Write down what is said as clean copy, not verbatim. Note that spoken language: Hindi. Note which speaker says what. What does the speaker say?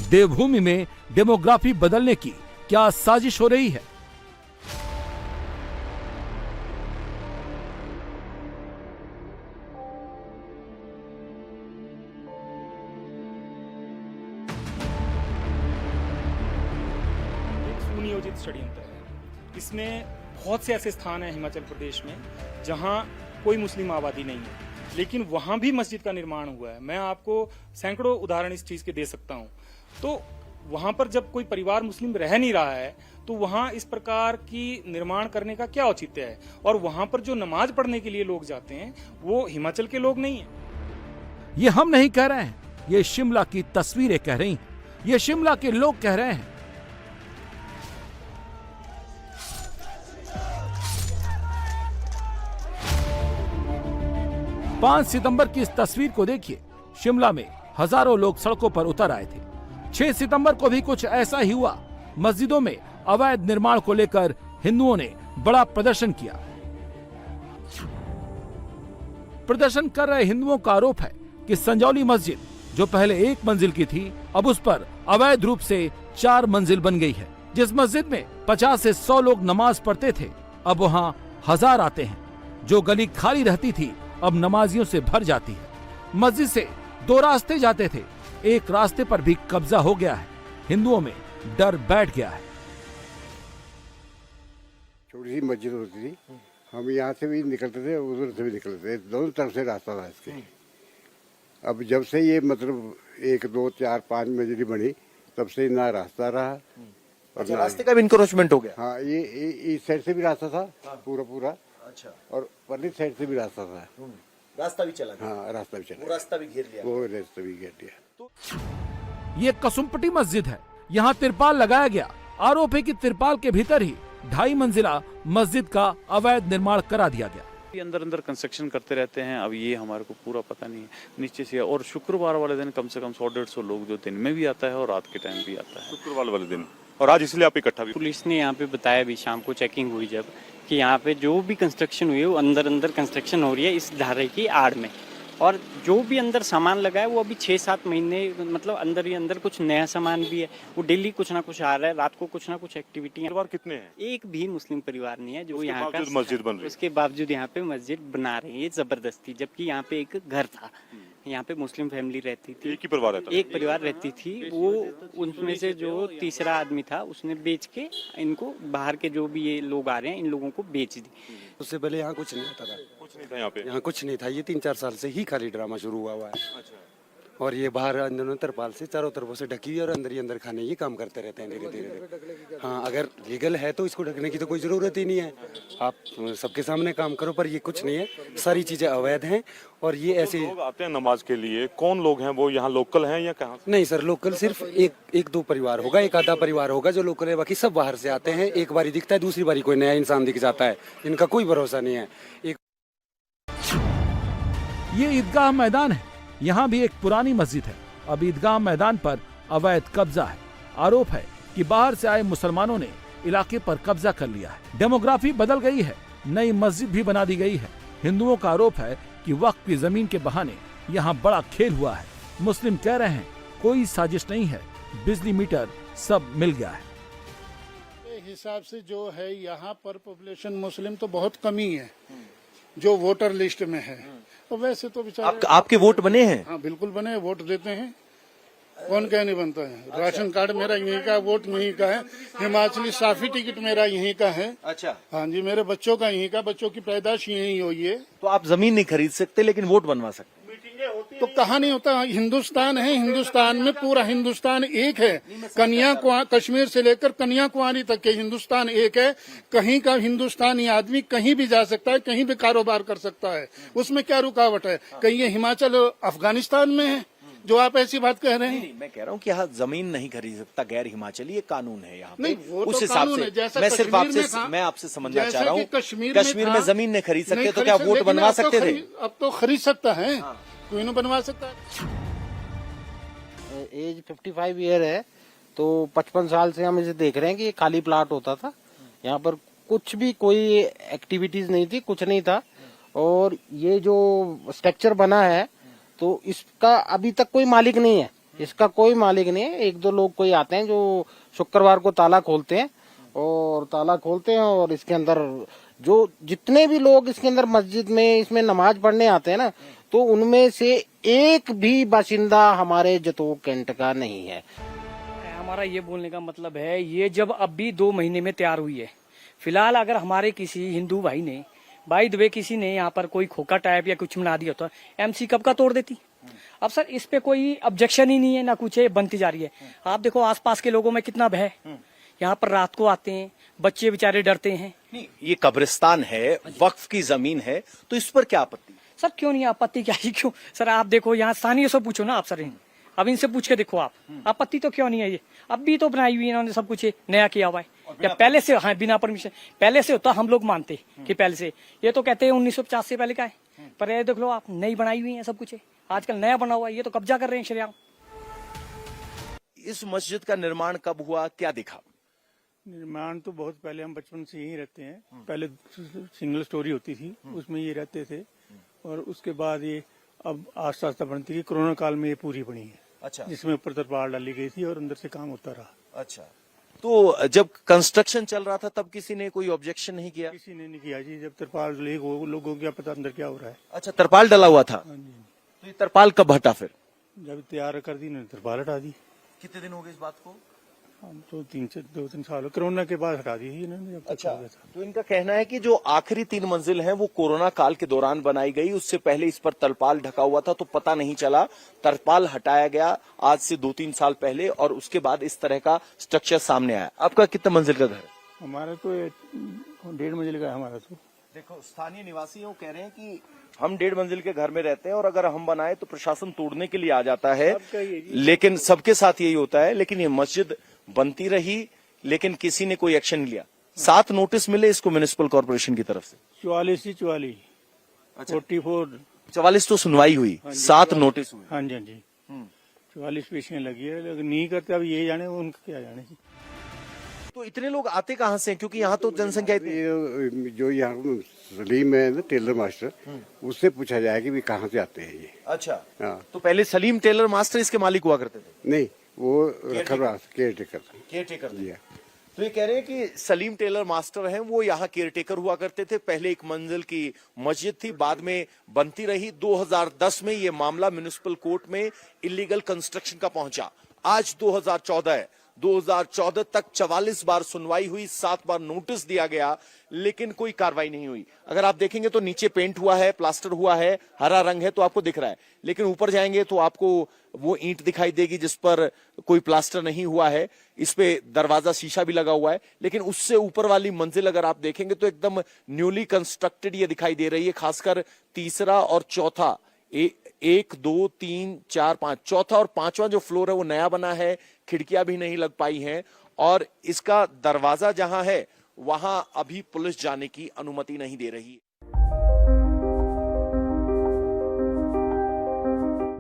Speaker 1: देवभूमि में डेमोग्राफी बदलने की क्या साजिश हो रही है?
Speaker 2: सुनियोजित षड्यंत्र है। इसमें बहुत से ऐसे स्थान हैं हिमाचल प्रदेश में जहां कोई मुस्लिम आबादी नहीं है, लेकिन वहां भी मस्जिद का निर्माण हुआ है। मैं आपको सैकड़ों उदाहरण इस चीज के दे सकता हूं। तो वहां पर जब कोई परिवार मुस्लिम रह नहीं रहा है तो वहां इस प्रकार की निर्माण करने का क्या औचित्य है? और वहां पर जो नमाज पढ़ने के लिए लोग जाते हैं वो हिमाचल के लोग नहीं है।
Speaker 1: ये हम नहीं कह रहे हैं, ये शिमला की तस्वीरें कह रही हैं, ये शिमला के लोग कह रहे हैं। पांच सितंबर की इस तस्वीर को देखिए। शिमला में हजारों लोग सड़कों पर उतर आए थे। 6 सितंबर को भी कुछ ऐसा ही हुआ। मस्जिदों में अवैध निर्माण को लेकर हिंदुओं ने बड़ा प्रदर्शन किया। प्रदर्शन कर रहे हिंदुओं का आरोप है कि संजौली मस्जिद जो पहले 1 मंजिल की थी, अब उस पर अवैध रूप से 4 मंजिल बन गई है। जिस मस्जिद में 50 से 100 लोग नमाज पढ़ते थे, अब वहाँ 1000 आते हैं। जो गली खाली रहती थी, अब नमाजियों से भर जाती है। मस्जिद से 2 रास्ते जाते थे, एक रास्ते पर भी कब्जा हो गया है। हिंदुओं में डर बैठ गया है।
Speaker 3: छोटी सी मस्जिद होती थी, हम यहाँ से भी निकलते थे, उधर से भी निकलते थे, दोनों तरफ से रास्ता था इसके। अब जब से ये मतलब 1, 2, 4, 5 मंजिल बनी, तब से ना रास्ता रहा।
Speaker 4: और रास्ते का भी इंक्रोचमेंट हो गया।
Speaker 3: हाँ, ये इस साइड से भी रास्ता था, पूरा।
Speaker 4: अच्छा।
Speaker 3: और परली साइड से भी रास्ता था।
Speaker 4: रास्ता भी चला गया।
Speaker 3: हाँ, रास्ता भी चला।
Speaker 4: वो रास्ता भी घेर लिया।
Speaker 3: वो रास्ता भी घेर लिया।
Speaker 1: ये कसुम्पटी मस्जिद है। यहाँ तिरपाल लगाया गया। आरोप है कि तिरपाल के भीतर ही 2.5 मंजिला मस्जिद का अवैध निर्माण करा दिया गया।
Speaker 5: अंदर कंस्ट्रक्शन करते रहते हैं। अब ये हमारे को पूरा पता नहीं है नीचे से। और शुक्रवार वाले दिन कम से कम 100-150 लोग जो दिन में भी आता है और रात के टाइम भी आता है।
Speaker 6: शुक्रवार वाले दिन। और आज इसलिए आप इकट्ठा भी।
Speaker 7: पुलिस ने यहाँ पे बताया भी, शाम को चेकिंग हुई जब, कि यहाँ पे जो भी कंस्ट्रक्शन हुई है वो अंदर कंस्ट्रक्शन हो रही है इस धारे की आड़ में। और जो भी अंदर सामान लगा है वो अभी 6-7 महीने मतलब अंदर ही अंदर कुछ नया सामान भी है। वो डेली कुछ ना कुछ आ रहा है, रात को कुछ ना कुछ एक्टिविटी।
Speaker 6: परिवार कितने हैं?
Speaker 7: एक भी मुस्लिम परिवार नहीं है जो यहाँ का
Speaker 6: मस्जिद बन रही है।
Speaker 7: उसके बावजूद यहाँ पे मस्जिद बना रहे हैं ये जबरदस्ती। जबकि यहाँ पे एक घर था, यहाँ पे मुस्लिम फैमिली रहती थी।
Speaker 6: एक ही परिवार रहता था।
Speaker 7: एक परिवार रहती थी। वो उनमें से जो तीसरा आदमी था उसने बेच के इनको, बाहर के जो भी ये लोग आ रहे हैं, इन लोगों को बेच दी।
Speaker 8: उससे पहले यहाँ कुछ नहीं होता था।
Speaker 6: कुछ नहीं था यहाँ पे।
Speaker 8: यहाँ कुछ नहीं था। ये 3-4 साल से ही खाली ड्रामा शुरू हुआ है।
Speaker 6: अच्छा।
Speaker 8: और ये बाहर अंदर तरपाल से चारों तरफों से ढकी हुई और अंदर ही अंदर खाने ये काम करते रहते हैं धीरे-धीरे। हाँ, अगर लीगल है तो इसको ढकने की तो कोई जरूरत ही नहीं है। आप सबके सामने काम करो, पर ये कुछ नहीं है। सारी चीजें अवैध हैं। और ये ऐसे
Speaker 6: लोग आते हैं नमाज के लिए। कौन लोग हैं वो? यहाँ लोकल हैं या कहाँ?
Speaker 8: नहीं सर, लोकल सिर्फ 1-2 परिवार होगा, 1 आधा परिवार होगा जो लोकल है। बाकी सब बाहर से आते हैं। एक बारी दिखता है, दूसरी बारी कोई नया इंसान दिख जाता है। इनका कोई भरोसा नहीं है।
Speaker 1: ये ईदगाह मैदान है। यहाँ भी एक पुरानी मस्जिद है। अब ईदगाह मैदान पर अवैध कब्जा है। आरोप है कि बाहर से आए मुसलमानों ने इलाके पर कब्जा कर लिया है। डेमोग्राफी बदल गई है, नई मस्जिद भी बना दी गई है। हिंदुओं का आरोप है कि वक्फ की जमीन के बहाने यहाँ बड़ा खेल हुआ है। मुस्लिम कह रहे हैं कोई साजिश नहीं है, बिजली मीटर सब मिल गया है।
Speaker 9: हिसाब से जो है यहाँ पर पॉपुलेशन मुस्लिम तो बहुत कमी है जो वोटर लिस्ट में है। तो वैसे तो बेचारे
Speaker 4: आपके वोट बने हैं?
Speaker 9: हाँ, बिल्कुल बने। वोट देते हैं। कौन क्या नहीं बनता है। राशन कार्ड मेरा यहीं का, वोट यहीं का है। हिमाचली साफी टिकट मेरा यहीं का है।
Speaker 4: अच्छा।
Speaker 9: हाँ जी, मेरे बच्चों का यहीं का, बच्चों की पैदाश यहीं हुई है।
Speaker 4: तो आप जमीन नहीं खरीद सकते लेकिन वोट बनवा सकते।
Speaker 9: तो कहाँ नहीं होता। हिंदुस्तान है, हिंदुस्तान में पूरा हिंदुस्तान एक है। कश्मीर से लेकर कन्याकुमारी तक के हिंदुस्तान एक है। कहीं का हिंदुस्तानी आदमी कहीं भी जा सकता है, कहीं भी कारोबार कर सकता है। उसमें क्या रुकावट है? कहीं ये हिमाचल अफगानिस्तान में है जो आप ऐसी बात कह रहे हैं?
Speaker 4: नहीं, मैं कह रहा हूँ कि यहाँ जमीन नहीं खरीद सकता गैर हिमाचली, ये कानून है यहाँ पे।
Speaker 9: नहीं, वो
Speaker 4: उस
Speaker 9: तो
Speaker 4: हिसाब
Speaker 9: कानून है।
Speaker 4: से मैं सिर्फ मैं आपसे समझना चाह रहा हूँ, कश्मीर में जमीन नहीं खरीद सकते तो क्या वोट बनवा सकते थे?
Speaker 9: अब तो खरीद सकता है। क्यों नहीं बनवा सकता?
Speaker 10: एज 55 ईयर है, तो 55 साल से हम इसे देख रहे हैं कि ये खाली प्लाट होता था। यहाँ पर कुछ भी कोई एक्टिविटीज नहीं थी, कुछ नहीं था। और ये जो स्ट्रक्चर बना है तो इसका अभी तक कोई मालिक नहीं है। इसका कोई मालिक नहीं है। एक दो लोग कोई आते हैं जो शुक्रवार को ताला खोलते हैं और इसके अंदर जो जितने भी लोग इसके अंदर मस्जिद में इसमें नमाज पढ़ने आते हैं ना, तो उनमें से एक भी बाशिंदा हमारे जतोग कैंट का नहीं है।
Speaker 11: हमारा ये बोलने का मतलब है, ये जब अब भी 2 महीने में तैयार हुई है, फिलहाल अगर हमारे किसी हिंदू भाई ने बाई द वे किसी ने यहाँ पर कोई खोखा टाइप या कुछ बना दिया होता, एमसी कब का तोड़ देती। अब सर इस पे कोई ऑब्जेक्शन ही नहीं है, ना कुछ है, बनती जा रही है। आप देखो आसपास के लोगों में कितना भय, यहाँ पर रात को आते हैं, बच्चे बेचारे डरते हैं।
Speaker 4: नहीं, ये कब्रिस्तान है, वक्फ की जमीन है, तो इस पर क्या आपत्ति?
Speaker 11: सर क्यों नहीं आपत्ति, क्या ही क्यों सर, आप देखो यहाँ स्थानीय से पूछो ना आप सर, अब इनसे पूछ के देखो आप, आपत्ति तो क्यों नहीं है। ये अब भी तो बनाई हुई इन्होंने सब कुछ नया किया हुआ है, या पहले से, हाँ बिना परमिशन पहले से होता, हम लोग मानते कि पहले से। ये तो कहते हैं 1950 से पहले का है, पर ये देख लो आप, नई बनाई हुई है सब कुछ है, आजकल नया बना हुआ है, ये तो कब्जा कर रहे हैं शरिया।
Speaker 4: इस मस्जिद का निर्माण कब हुआ, क्या दिखा?
Speaker 2: निर्माण तो बहुत पहले, हम बचपन से यहीं रहते हैं। पहले सिंगल स्टोरी होती थी, उसमें ये रहते थे, और उसके बाद ये अब आस्ता आस्ता बनती है। कोरोना काल में ये पूरी बनी है।
Speaker 4: अच्छा।
Speaker 2: जिसमें ऊपर तरपाल डाली गई थी और अंदर से काम होता रहा।
Speaker 4: अच्छा, तो जब कंस्ट्रक्शन चल रहा था तब किसी ने कोई ऑब्जेक्शन नहीं किया?
Speaker 2: किसी ने नहीं किया जी, जब तरपाल डली लोगों को क्या पता अंदर क्या हो रहा है।
Speaker 4: अच्छा, तरपाल डला हुआ था।
Speaker 2: हाँ जी,
Speaker 4: तो ये तरपाल कब हटा फिर?
Speaker 2: जब तैयार कर दी, तरपाल हटा दी।
Speaker 4: कितने दिन हो गए इस बात को?
Speaker 2: हम तो 2-3 साल कोरोना के बाद हटा दी थी इन्होंने, जब तक
Speaker 4: अच्छा,
Speaker 2: हो गया था।
Speaker 4: तो इनका कहना है कि जो आखिरी 3 मंजिल हैं वो कोरोना काल के दौरान बनाई गई, उससे पहले इस पर तरपाल ढका हुआ था तो पता नहीं चला, तरपाल हटाया गया आज से 2-3 साल पहले, और उसके बाद इस तरह का स्ट्रक्चर सामने आया। आपका कितने मंजिल का घर है?
Speaker 2: हमारा तो 1.5 मंजिल का है हमारा तो।
Speaker 4: देखो, स्थानीय निवासी वो कह रहे हैं कि हम 1.5 मंजिल के घर में रहते हैं और अगर हम बनाए तो प्रशासन तोड़ने के लिए आ जाता है, लेकिन सबके साथ यही होता है। लेकिन ये मस्जिद बनती रही, लेकिन किसी ने कोई एक्शन नहीं लिया। 7 नोटिस मिले इसको म्युनिसिपल कॉर्पोरेशन की तरफ से।
Speaker 2: 44 44
Speaker 4: 44 तो सुनवाई हुई, 7 नोटिस हुए।
Speaker 2: हाँ जी, हाँ जी, 44 पेशियां लगी है, लेकिन नहीं करते। अब ये जाने उनका क्या जाने।
Speaker 4: तो इतने लोग आते कहाँ से? क्योंकि यहाँ तो जनसंख्या इतनी।
Speaker 3: ये जो यहाँ सलीम है ना टेलर मास्टर, उससे पूछा जाए कि भी कहाँ से आते हैं ये।
Speaker 4: अच्छा,
Speaker 3: हाँ।
Speaker 4: तो पहले सलीम टेलर मास्टर इसके मालिक हुआ करते थे?
Speaker 3: नहीं, वो केयर टेकर
Speaker 4: दिया। तो ये कह रहे हैं कि सलीम टेलर मास्टर हैं, वो यहाँ केयर टेकर हुआ करते थे। पहले 1 मंजिल की मस्जिद थी, बाद में बनती रही। 2010 में ये मामला म्युनिसिपल कोर्ट में इलीगल कंस्ट्रक्शन का पहुंचा। आज 2014 है, 2014 तक 44 बार सुनवाई हुई, 7 बार नोटिस दिया गया, लेकिन कोई कार्रवाई नहीं हुई। अगर आप देखेंगे तो नीचे पेंट हुआ है, प्लास्टर हुआ है, हरा रंग है तो आपको दिख रहा है, लेकिन ऊपर जाएंगे तो आपको वो ईंट दिखाई देगी जिस पर कोई प्लास्टर नहीं हुआ है। इस पे दरवाजा शीशा भी लगा हुआ है, लेकिन उससे ऊपर वाली मंजिल अगर आप देखेंगे तो एकदम न्यूली कंस्ट्रक्टेड ये दिखाई दे रही है। खासकर तीसरा और चौथा, 1, 2, 3, 4, 5, चौथा और 5वां जो फ्लोर है वो नया बना है, खिड़कियां भी नहीं लग पाई हैं, और इसका दरवाजा जहां है वहां अभी पुलिस जाने की अनुमति नहीं दे रही।